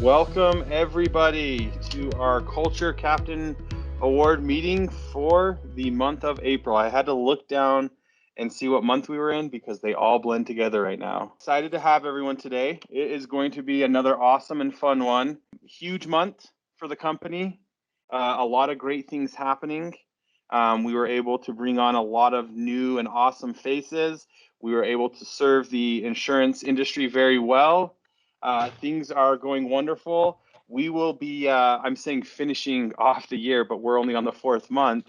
Welcome everybody to our Culture Captain Award meeting for the month of April. I had to look down and see what month we were in because they all blend together right now. Excited to have everyone today. It is going to be another awesome and fun one. Huge month for the company. A lot of great things happening. We were able to bring on a lot of new and awesome faces. We were able to serve the insurance industry very well. Things are going wonderful. We will be, I'm saying finishing off the year, but we're only on the fourth month.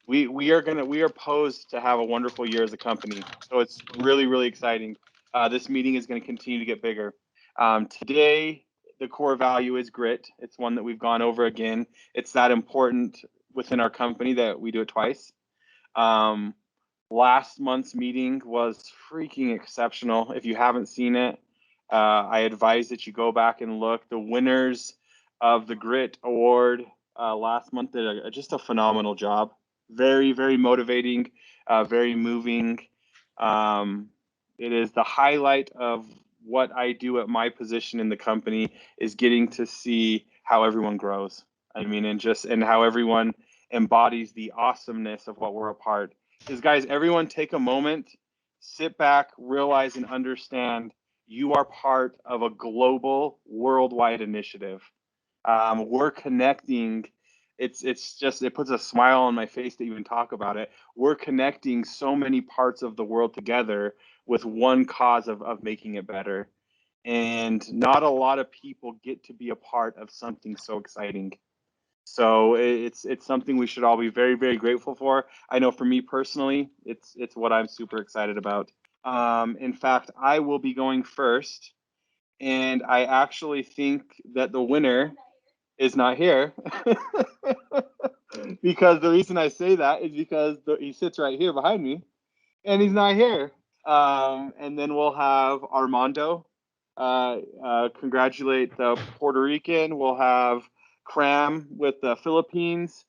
We are posed to have a wonderful year as a company. So it's really, really exciting. This meeting is going to continue to get bigger. Today, the core value is grit. It's one that we've gone over again. It's that important within our company that we do it twice. Last month's meeting was freaking exceptional. If you haven't seen it, I advise that you go back and look. The winners of the Grit Award last month did just a phenomenal job. Very, very motivating, very moving. It is the highlight of what I do at my position in the company is getting to see how everyone grows. I mean, and how everyone embodies the awesomeness of what we're a part. Because guys, everyone take a moment, sit back, realize and understand you are part of a global, worldwide initiative. We're connecting. It's just, it puts a smile on my face to even talk about it. We're connecting so many parts of the world together with one cause of making it better. And not a lot of people get to be a part of something so exciting. So it's something we should all be very, very grateful for. I know for me personally, it's what I'm super excited about. In fact, I will be going first, and I actually think that the winner is not here. Because the reason I say that is because he sits right here behind me, and he's not here. And then we'll have Armando congratulate the Puerto Rican. We'll have Cram with the Philippines.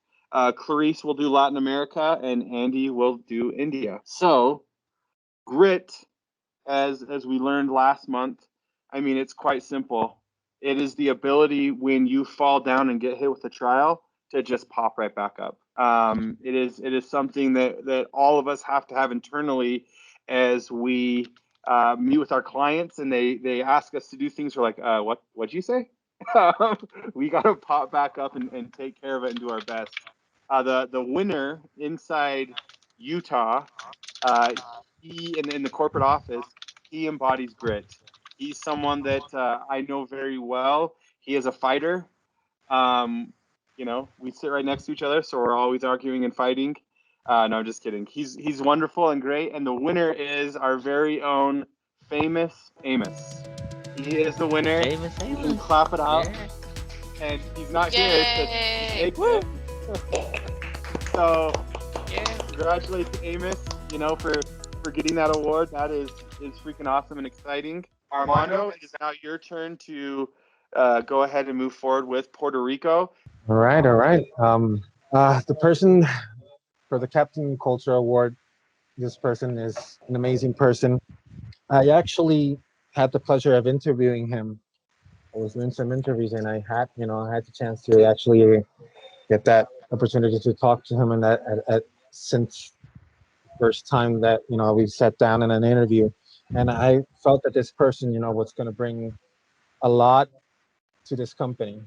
Clarice will do Latin America, and Andy will do India. So grit, as we learned last month, I mean, it's quite simple. It is the ability when you fall down and get hit with a trial to just pop right back up. It is something that all of us have to have internally as we meet with our clients and they ask us to do things. We're like, what'd you say? We got to pop back up and take care of it and do our best. The winner inside Utah, he in the corporate office, he embodies grit. He's someone that I know very well. He is a fighter. We sit right next to each other, so we're always arguing and fighting. No, I'm just kidding. He's wonderful and great. And the winner is our very own famous Amos. He is the winner. Amos. You can clap it out. Yeah. And he's not Yay! here. So Yeah. congratulations to Amos, for getting that award. That is freaking awesome and exciting. Armando, it is now your turn to go ahead and move forward with Puerto Rico. All right. The person for the Captain Culture Award, this person is an amazing person. I actually had the pleasure of interviewing him. I was doing some interviews, and I had the chance to actually get that opportunity to talk to him, and since first time that we sat down in an interview, and I felt that this person was going to bring a lot to this company.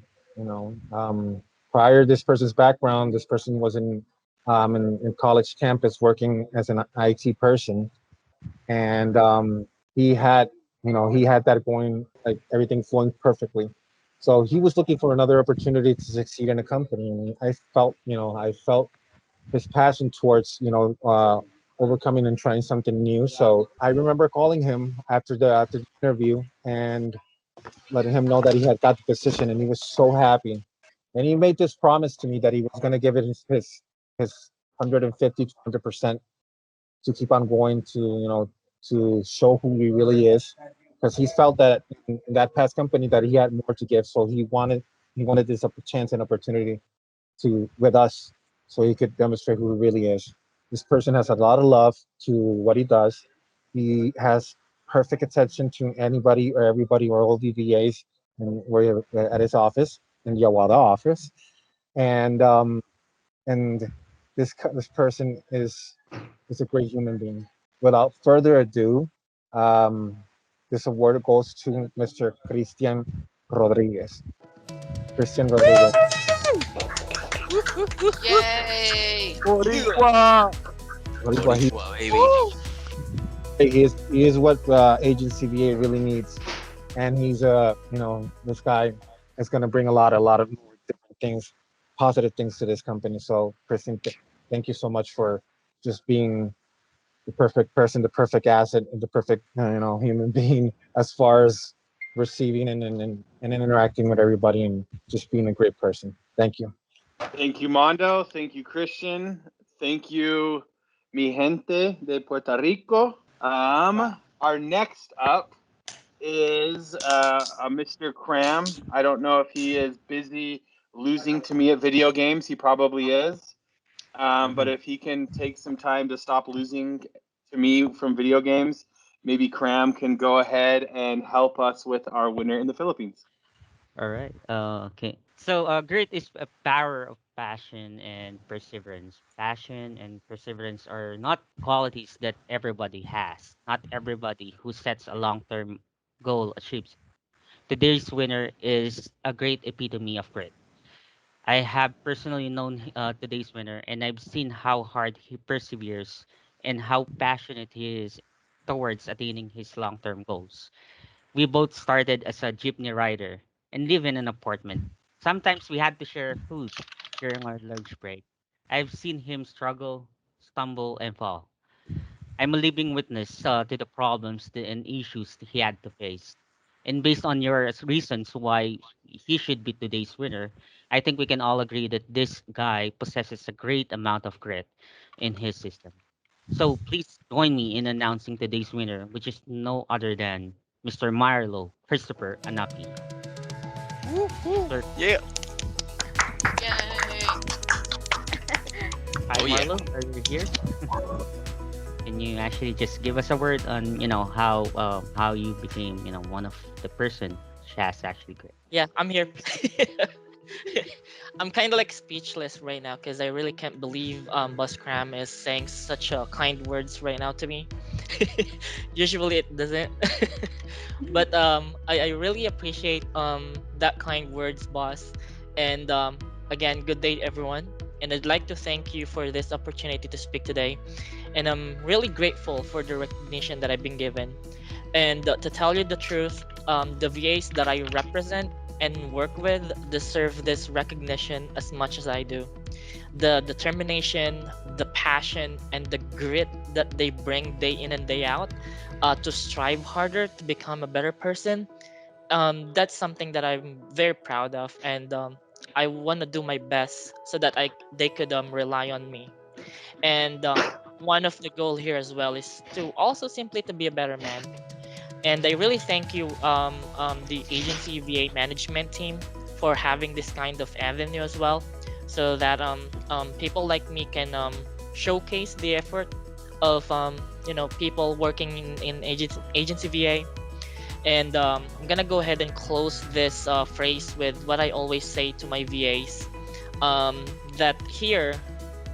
Prior to this person's background, this person was in college campus working as an IT person, and he had that going, like everything flowing perfectly. So he was looking for another opportunity to succeed in a company, and I felt his passion towards overcoming and trying something new. So I remember calling him after the interview and letting him know that he had got the position, and he was so happy. And he made this promise to me that he was going to give it his 150 to 100% to keep on going, to show who he really is, because he felt that in that past company that he had more to give. So he wanted this chance and opportunity with us, so he could demonstrate who he really is. This person has a lot of love to what he does. He has perfect attention to anybody or everybody or all the VAs and where at his office in the Yawada office, and and this person is a great human being. Without further ado, um, this award goes to Mr. Christian Rodriguez. Christian Rodriguez. Yay! Boricua. Boricua, Boricua, baby. he is what agency VA really needs, and he's this guy is going to bring a lot of more different things, positive things to this company. So Christian, thank you so much for just being the perfect person, the perfect asset, and the perfect human being as far as receiving and interacting with everybody and just being a great person. Thank you. Thank you, Mondo. Thank you, Christian. Thank you, mi gente de Puerto Rico. Our next up is a Mr. Cram. I don't know if he is busy losing to me at video games. He probably is. But if he can take some time to stop losing to me from video games, maybe Cram can go ahead and help us with our winner in the Philippines. All right. Okay. So, grit is a power of passion and perseverance. Passion and perseverance are not qualities that everybody has. Not everybody who sets a long-term goal achieves. Today's winner is a great epitome of grit. I have personally known today's winner, and I've seen how hard he perseveres and how passionate he is towards attaining his long-term goals. We both started as a jeepney rider and live in an apartment. Sometimes we had to share food during our lunch break. I've seen him struggle, stumble, and fall. I'm a living witness to the problems and issues that he had to face. And based on your reasons why he should be today's winner, I think we can all agree that this guy possesses a great amount of grit in his system. So please join me in announcing today's winner, which is no other than Mr. Marlo Christopher Anapi. Mr. Yeah. Yay! Hi Oh yeah. Marlo, are you here? Can you actually just give us a word on how you became one of the person Shaz actually great? Yeah, I'm here. I'm kind of like speechless right now because I really can't believe Bus Cram is saying such kind words right now to me. Usually it doesn't. But I really appreciate that kind words, boss. And again, good day, everyone. And I'd like to thank you for this opportunity to speak today. And I'm really grateful for the recognition that I've been given. And to tell you the truth, the VAs that I represent and work with deserve this recognition as much as I do. The determination, the passion, and the grit that they bring day in and day out to strive harder to become a better person, that's something that I'm very proud of, and I want to do my best so that they could rely on me. And one of the goal here as well is to also simply to be a better man. And I really thank you, the agency VA management team, for having this kind of avenue as well, so that people like me can showcase the effort of people working in agency VA. And I'm gonna go ahead and close this phrase with what I always say to my VAs, that here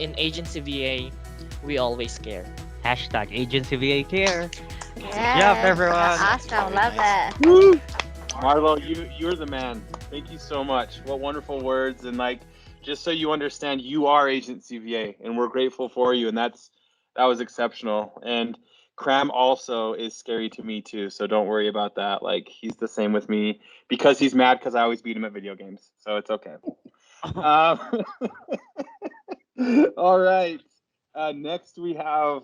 in agency VA, we always care. Hashtag Agency VA Care. Good job, Yes, everyone. awesome. Love that. Woo! Marlo, you're the man. Thank you so much. What wonderful words, and like, just so you understand, you are Agency VA, and we're grateful for you, and that was exceptional. And Cram also is scary to me too, so don't worry about that. Like, he's the same with me because he's mad because I always beat him at video games, so it's okay. All right. Next we have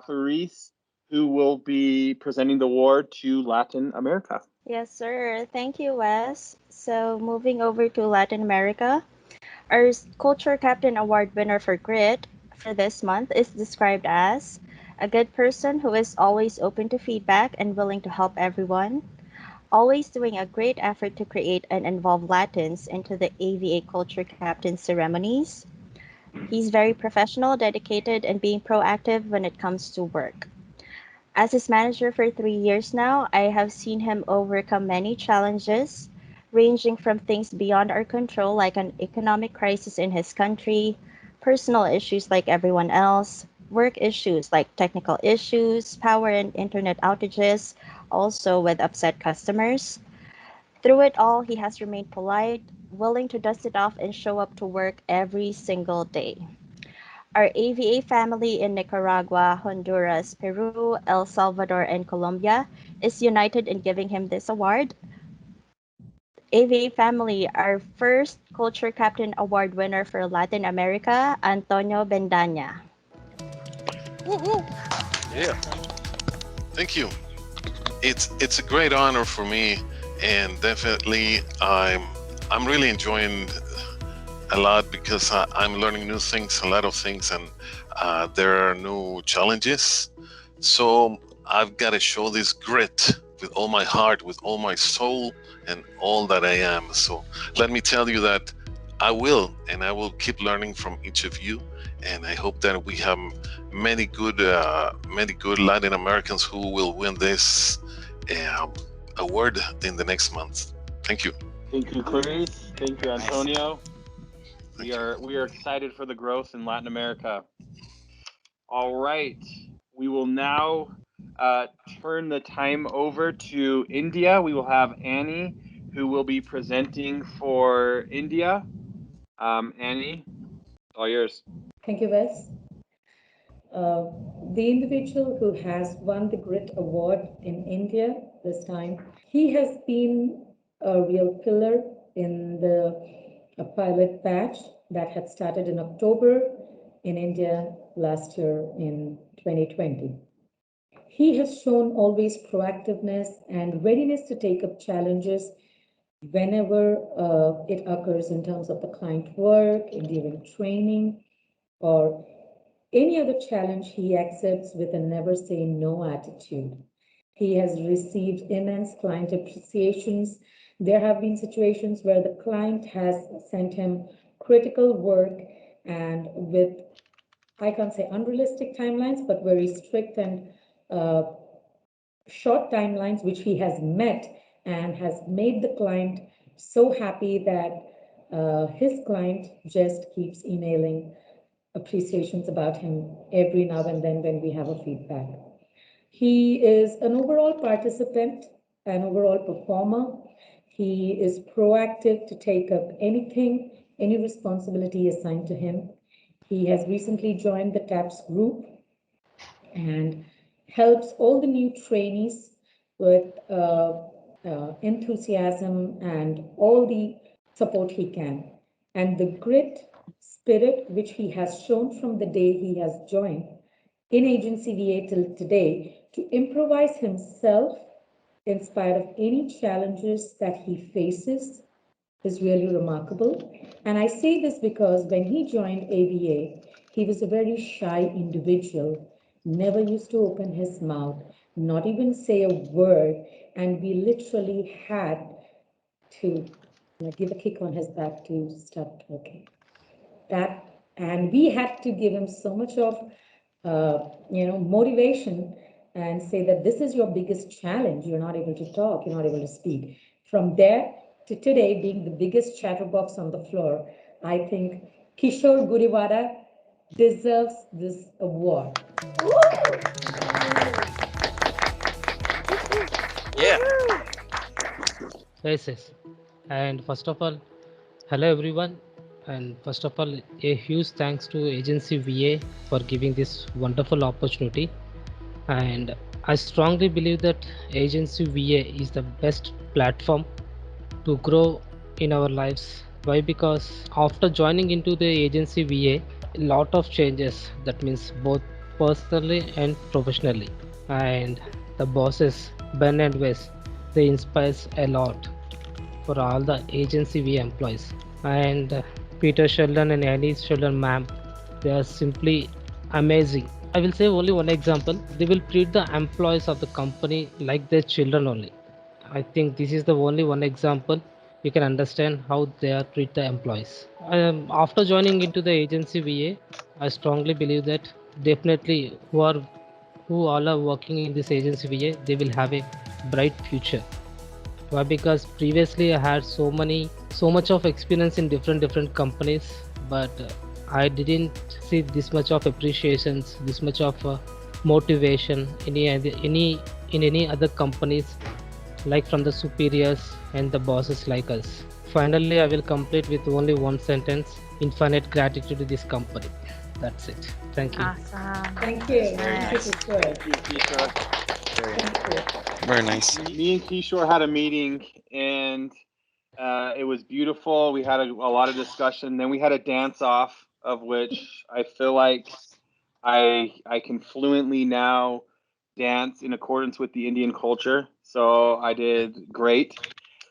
Clarice, who will be presenting the award to Latin America. Yes, sir. Thank you, Wes. So, moving over to Latin America, our Culture Captain Award winner for Grit for this month is described as a good person who is always open to feedback and willing to help everyone, always doing a great effort to create and involve Latins into the AVA Culture Captain ceremonies, He's very professional, dedicated, and being proactive when it comes to work. As his manager for 3 years now, I have seen him overcome many challenges, ranging from things beyond our control, like an economic crisis in his country, personal issues like everyone else, work issues like technical issues, power and internet outages, also with upset customers. Through it all, he has remained polite, willing to dust it off and show up to work every single day. Our AVA family in Nicaragua, Honduras, Peru, El Salvador, and Colombia is united in giving him this award. AVA family, our first Culture Captain Award winner for Latin America, Antonio Bendaña. Woo woo. Yeah. Thank you. It's a great honor for me, and definitely I'm really enjoying a lot because I'm learning new things, a lot of things, and there are new challenges. So I've got to show this grit with all my heart, with all my soul, and all that I am. So let me tell you that I will, and I will keep learning from each of you. And I hope that we have many good Latin Americans who will win this award in the next month. Thank you. Thank you, Clarice. Thank you, Nice. Antonio. Thank We are excited for the growth in Latin America. All right, we will now uh, turn the time over to India. We will have Annie, who will be presenting for India. Annie, all yours. Thank you, Wes. Uh, the individual who has won the Grit Award in India this time, he has been a real pillar in the a pilot batch that had started in October in India last year in 2020. He has shown always proactiveness and readiness to take up challenges whenever it occurs in terms of the client work, during training, or any other challenge he accepts with a never say no attitude. He has received immense client appreciations. There have been situations where the client has sent him critical work and with, I can't say unrealistic timelines, but very strict and uh, short timelines, which he has met and has made the client so happy that his client just keeps emailing appreciations about him every now and then when we have a feedback. He is an overall participant, an overall performer. He is proactive to take up anything, any responsibility assigned to him. He has recently joined the TAPS group and helps all the new trainees with enthusiasm and all the support he can. And the grit spirit which he has shown from the day he has joined in Agency VA till today to improvise himself in spite of any challenges that he faces is really remarkable. And I say this because when he joined AVA, he was a very shy individual, never used to open his mouth, not even say a word. And we literally had to give a kick on his back to start talking. That, and we had to give him so much of motivation and say that this is your biggest challenge. You're not able to talk, you're not able to speak. From there to today being the biggest chatterbox on the floor, I think Kishore Guriwada deserves this award. Yeah. Yes, yes. And first of all, hello everyone. And first of all, a huge thanks to Agency VA for giving this wonderful opportunity. And I strongly believe that Agency VA is the best platform to grow in our lives. Why? Because after joining into the Agency VA, a lot of changes. That means both personally and professionally. And the bosses, Ben and Wes, they inspires a lot for all the Agency VA employees. And Peter Sheldon and Annie Sheldon, ma'am, they are simply amazing. I will say only one example. They will treat the employees of the company like their children only. I think this is the only one example you can understand how they are treat the employees. After joining into the agency VA, I strongly believe that definitely who all are working in this agency VA, they will have a bright future. Why? Because previously I had so much of experience in different companies, but I didn't see this much of appreciations, this much of motivation in any other companies, like from the superiors and the bosses like us. Finally, I will complete with only one sentence: infinite gratitude to this company. That's it. Thank you. Awesome. Thank you. Very Thank you, nice. Kishore. Thank you, Kishore. Very nice. Thank you. Very nice. Me and Kishore had a meeting, and it was beautiful. We had a lot of discussion. Then we had a dance off, of which I feel like I can fluently now dance in accordance with the Indian culture. So I did great.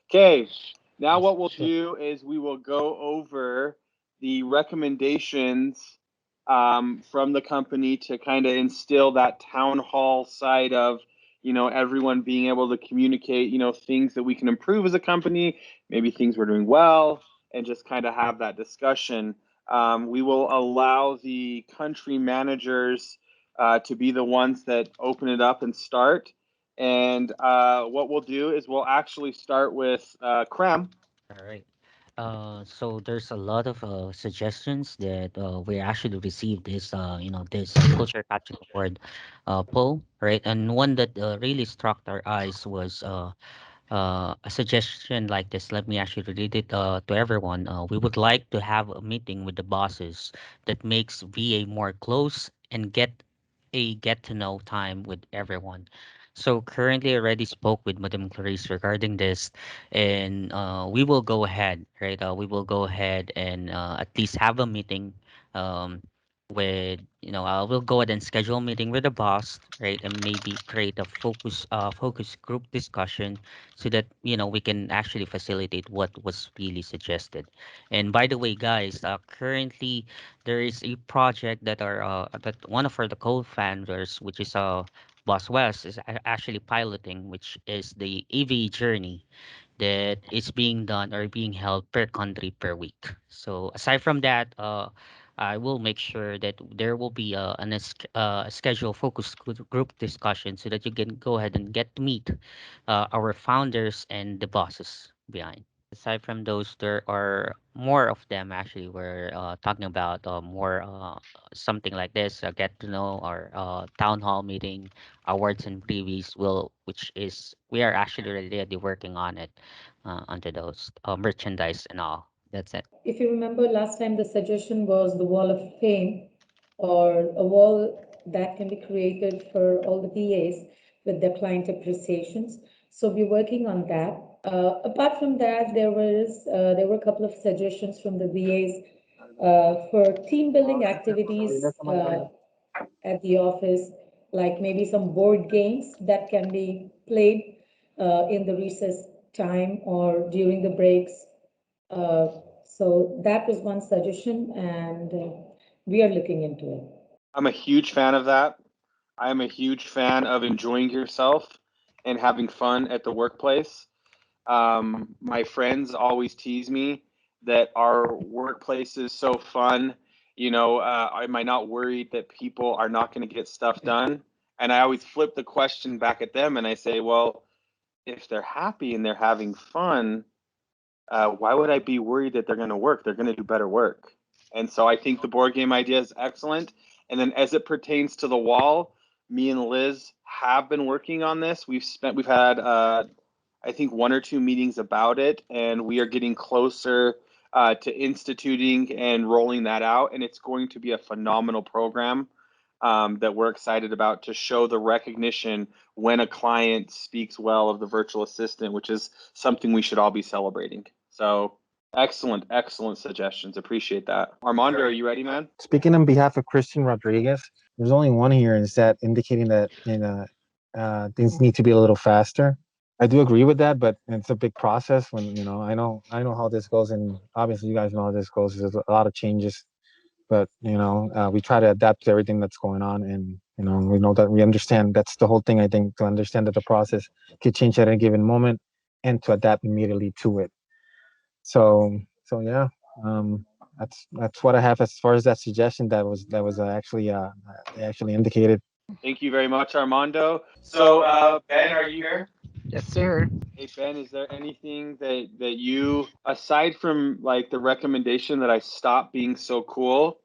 Okay, now Yes, what we'll sure. do is we will go over the recommendations from the company to kind of instill that town hall side of, everyone being able to communicate, things that we can improve as a company, maybe things we're doing well, and just kind of have that discussion. We will allow the country managers to be the ones that open it up and start. And what we'll do is we'll actually start with Krem. All right. So there's a lot of suggestions that we actually received this this culture captain award poll, right? And one that really struck our eyes was a suggestion like this. Let me actually read it to everyone. We would like to have a meeting with the bosses that makes VA more close and get to know time with everyone. So currently, I already spoke with Madam Clarice regarding this, and we will go ahead, right? We will go ahead and at least have a meeting um, with, we'll go ahead and schedule a meeting with the boss, right? And maybe create a focus group discussion so that, we can actually facilitate what was really suggested. And by the way, guys, currently there is a project that one of our the co-founders, which is Boss West, is actually piloting, which is the EV journey that is being done or being held per country per week. So aside from that, I will make sure that there will be a schedule focus group discussion so that you can go ahead and get to meet our founders and the bosses behind. Aside from those, there are more of them actually. We're talking about more something like this, get to know our town hall meeting, awards and previews, which is we are actually already working on it, onto those merchandise and all. That's it. If you remember last time, the suggestion was the wall of fame or a wall that can be created for all the VAs with their client appreciations. So we're working on that. Apart from that, there were a couple of suggestions from the VAs for team building activities at the office, like maybe some board games that can be played in the recess time or during the breaks. Uh, so that was one suggestion, and we are looking into it. I'm a huge fan of that. I'm a huge fan of enjoying yourself and having fun at the workplace. My friends always tease me that our workplace is so fun. Am I not worried that people are not going to get stuff done? And I always flip the question back at them and I say, well, if they're happy and they're having fun, why would I be worried that they're going to work? They're going to do better work. And so I think the board game idea is excellent. And then as it pertains to the wall, me and Liz have been working on this. We've had I think one or two meetings about it, and we are getting closer to instituting and rolling that out. And it's going to be a phenomenal program that we're excited about to show the recognition when a client speaks well of the virtual assistant, which is something we should all be celebrating. So excellent, excellent suggestions. Appreciate that. Armando, are you ready, man? Speaking on behalf of Christian Rodriguez, there's only one here, is that indicating that things need to be a little faster. I do agree with that, but it's a big process. When I know how this goes, and obviously you guys know how this goes. There's a lot of changes, but we try to adapt to everything that's going on, and we know that we understand. That's the whole thing. I think, to understand that the process could change at any given moment, and to adapt immediately to it. So yeah, that's what I have as far as that suggestion actually they actually indicated. Thank you very much, Armando. So, Ben, are you here? Yes, sir. Hey, Ben, is there anything that you, aside from like the recommendation that I stop being so cool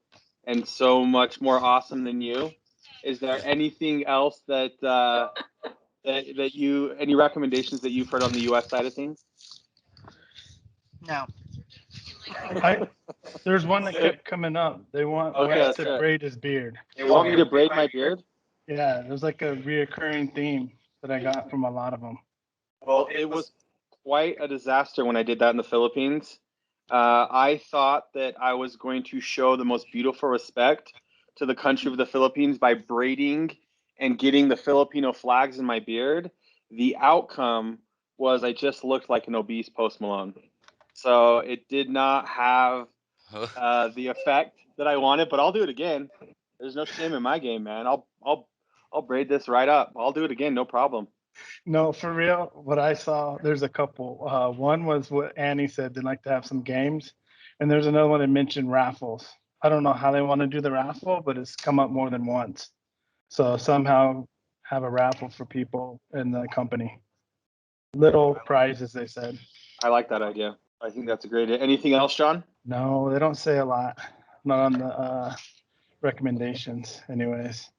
and so much more awesome than you, is there anything else that you, any recommendations that you've heard on the U.S. side of things? No. There's one that kept coming up. They want Okay, Wes let's to hear it. braid his beard. They want me to braid my beard? Yeah, there's like a reoccurring theme that I got from a lot of them. Well, it was quite a disaster when I did that in the Philippines. I thought that I was going to show the most beautiful respect to the country of the Philippines by braiding and getting the Filipino flags in my beard. The outcome was I just looked like an obese Post Malone. So it did not have the effect that I wanted, but I'll do it again. There's no shame in my game, man. I'll braid this right up. I'll do it again, no problem. No, for real, what I saw, there's a couple. One was what Annie said, they'd like to have some games. And there's another one that mentioned raffles. I don't know how they want to do the raffle, but it's come up more than once. So somehow have a raffle for people in the company. Little prizes, they said. I like that idea. I think that's a great idea. Anything else, John? No, they don't say a lot. Not on the recommendations, anyways.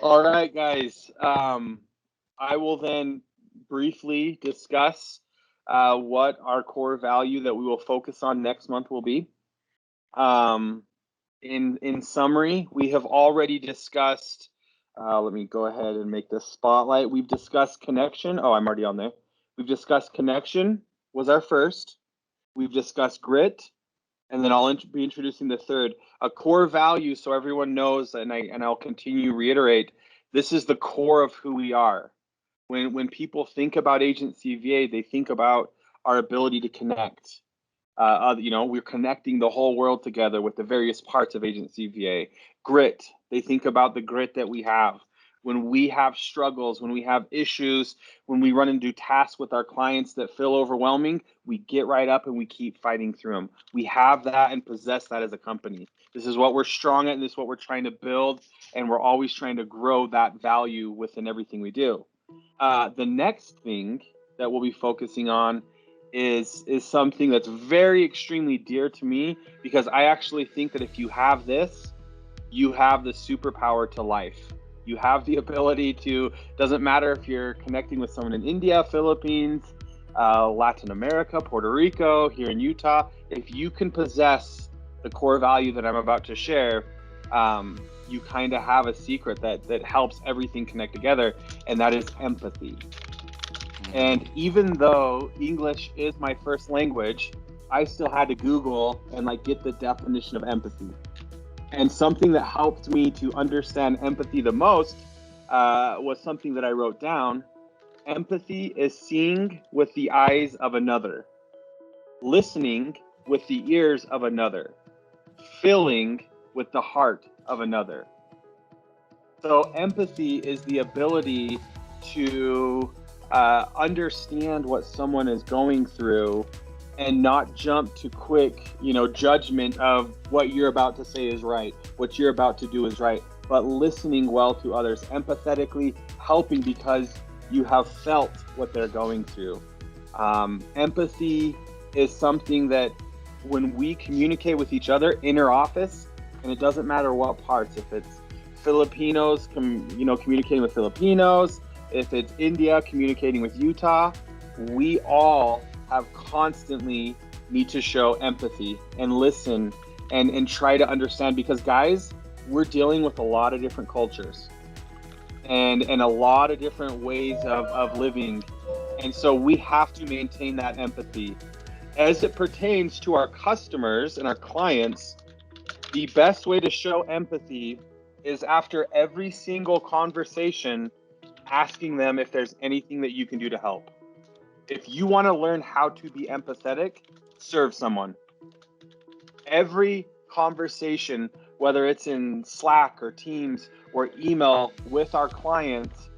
All right, guys. I will then briefly discuss what our core value that we will focus on next month will be. In summary, we have already discussed. Let me go ahead and make this spotlight. We've discussed connection. Oh, I'm already on there. We've discussed connection was our first. We've discussed grit, and then I'll be introducing the third, a core value, so everyone knows, and I'll continue to reiterate, this is the core of who we are. When people think about Agency VA, they think about our ability to connect. We're connecting the whole world together with the various parts of Agency VA. Grit, they think about the grit that we have. When we have struggles, when we have issues, when we run into tasks with our clients that feel overwhelming, we get right up and we keep fighting through them. We have that and possess that as a company. This is what we're strong at, and this is what we're trying to build, and we're always trying to grow that value within everything we do. The next thing that we'll be focusing on is something that's very extremely dear to me, because I actually think that if you have this, you have the superpower to life. You have the ability to, doesn't matter if you're connecting with someone in India, Philippines, Latin America, Puerto Rico, here in Utah, if you can possess the core value that I'm about to share, you kind of have a secret that helps everything connect together, and that is empathy. And even though English is my first language, I still had to Google and get the definition of empathy. And something that helped me to understand empathy the most was something that I wrote down. Empathy is seeing with the eyes of another, listening with the ears of another, feeling with the heart of another. So empathy is the ability to understand what someone is going through and not jump to quick, judgment of what you're about to say is right, what you're about to do is right, but listening well to others, empathetically helping because you have felt what they're going through. Empathy is something that when we communicate with each other in our office, and it doesn't matter what parts, if it's Filipinos, communicating with Filipinos, if it's India communicating with Utah, we all have constantly need to show empathy and listen and try to understand, because guys, we're dealing with a lot of different cultures and a lot of different ways of living. And so we have to maintain that empathy. As it pertains to our customers and our clients, the best way to show empathy is after every single conversation, asking them if there's anything that you can do to help. If you want to learn how to be empathetic, serve someone. Every conversation, whether it's in Slack or Teams or email with our clients,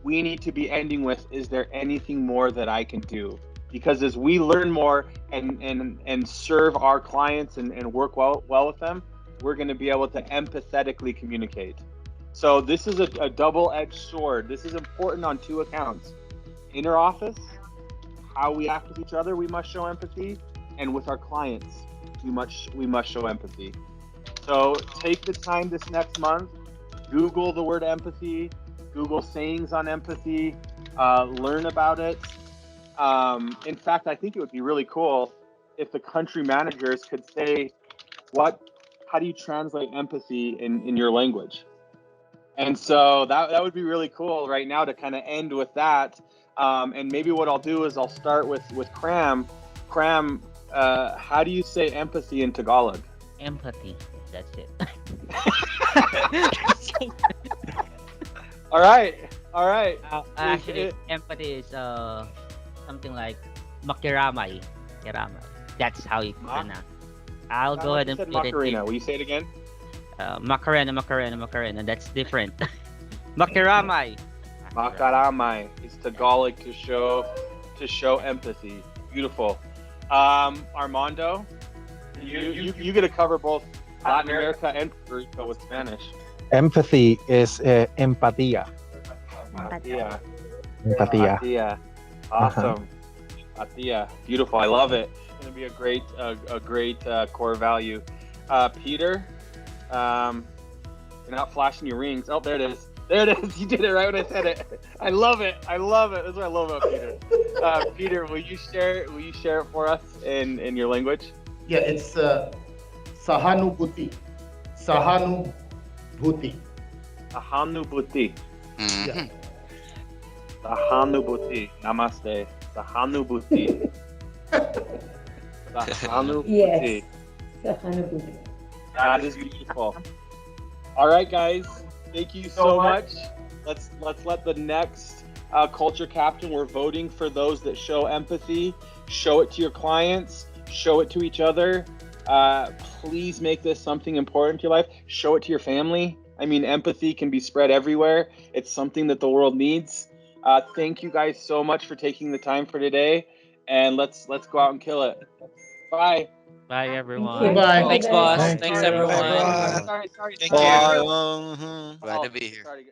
we need to be ending with, is there anything more that I can do? Because as we learn more and serve our clients and work well with them, we're going to be able to empathetically communicate. So this is a double-edged sword. This is important on two accounts. Inner office, how we act with each other, we must show empathy, and with our clients, we must show empathy. So take the time this next month, Google the word empathy, Google sayings on empathy, learn about it. In fact, I think it would be really cool if the country managers could say, how do you translate empathy in your language? And so that would be really cool right now to kind of end with that. And maybe what I'll do is I'll start with Cram. Cram, how do you say empathy in Tagalog? Empathy. That's it. All right. Actually, empathy is something like makiramay. Makiramay. That's how you pronounce. I'll go ahead and put Macarena. it. Will you say it again? Macarena. That's different. Makiramay. Makaramay is Tagalog to show empathy. Beautiful. Armando, you get to cover both Latin America and Puerto Rico with Spanish. Empathy is empatía. Empatía. Empatía. Awesome. Empatía. Beautiful. I love it. It's going to be a great core value. Peter, you're not flashing your rings. Oh, there it is. There it is. You did it right when I said it. I love it. That's what I love about Peter. Peter, will you share it for us in your language? Yeah, it's Sahanubhuti. Sahanubhuti. Sahanubhuti. Mhm. Sahanubhuti. Namaste. Sahanubhuti. Sahanubhuti. Yes. Sahanubhuti. That is beautiful. All right, guys. Thank you so much. Let's let the next culture captain. We're voting for those that show empathy. Show it to your clients. Show it to each other. Please make this something important to your life. Show it to your family. I mean, empathy can be spread everywhere. It's something that the world needs. Thank you guys so much for taking the time for today, and let's go out and kill it. Bye. Bye, Thank everyone. you. Bye. Thanks, boss. Thank Thanks, Sorry, everyone. sorry. Thank Sorry. you. Glad to be here. Sorry.